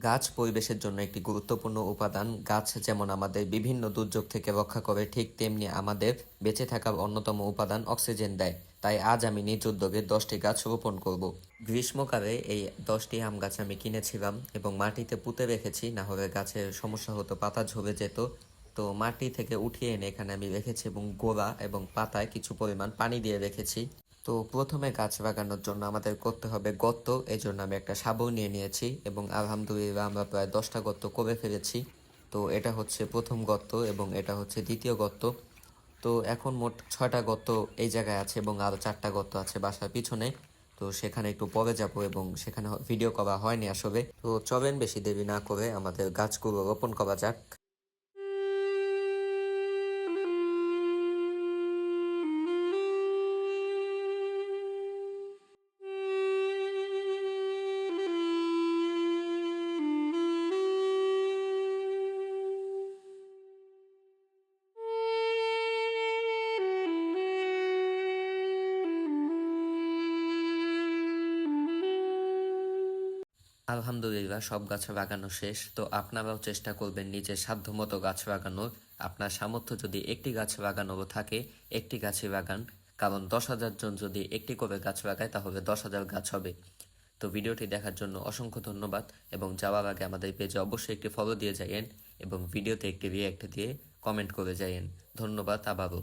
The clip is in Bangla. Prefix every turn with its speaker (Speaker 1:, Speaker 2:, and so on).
Speaker 1: গাছ পরিবেশের জন্য একটি গুরুত্বপূর্ণ উপাদান। গাছ যেমন আমাদের বিভিন্ন দুর্যোগ থেকে রক্ষা করে, ঠিক তেমনি আমাদের বেঁচে থাকার অন্যতম উপাদান অক্সিজেন দেয়। তাই আজ আমি নিজ উদ্যোগে 10টি গাছ রোপণ করব। গ্রীষ্মকালে এই 10টি আম গাছ আমি কিনেছিলাম এবং মাটিতে পুঁতে রেখেছি, না হলে গাছের সমস্যা হতো, পাতা ঝরে যেত। তো মাটি থেকে উঠিয়ে এনে এখানে আমি রেখেছি এবং গোড়া এবং পাতায় কিছু পরিমাণ পানি দিয়ে রেখেছি। তো প্রথমে গাছ লাগানোর জন্য আমাদের করতে হবে গর্ত। এই জন্য আমি একটা শাবল নিয়ে নিয়েছি এবং আলহামদুলিল্লাহ আমরা প্রায় 10টা গর্ত করে ফেলেছি। তো এটা হচ্ছে প্রথম গর্ত এবং এটা হচ্ছে দ্বিতীয় গর্ত। তো এখন মোট 6টা গর্ত এই জায়গায় আছে এবং আরও 4টা গর্ত আছে বাসার পিছনে। তো সেখানে একটু পরে যাব এবং সেখানে ভিডিও করা হয়নি আসলে। তো চলেন বেশি দেরি না করে আমাদের গাছগুলো রোপণ করা যাক। আলহামদুলিল্লাহ সব গাছ লাগানো শেষ। তো আপনারাও চেষ্টা করবেন নিজের সাধ্যমতো গাছ লাগানোর। আপনার সামর্থ্য যদি একটি গাছ লাগানোরও থাকে, একটি গাছই লাগান। কারণ 10,000 জন যদি একটি করে গাছ লাগায় তাহলে 10,000 গাছ হবে। তো ভিডিওটি দেখার জন্য অসংখ্য ধন্যবাদ এবং যাওয়ার আগে আমাদের পেজে অবশ্যই একটি ফলো দিয়ে যাইয়েন এবং ভিডিওতে একটি রিঅ্যাক্ট দিয়ে কমেন্ট করে যাইয়েন। ধন্যবাদ আবারও।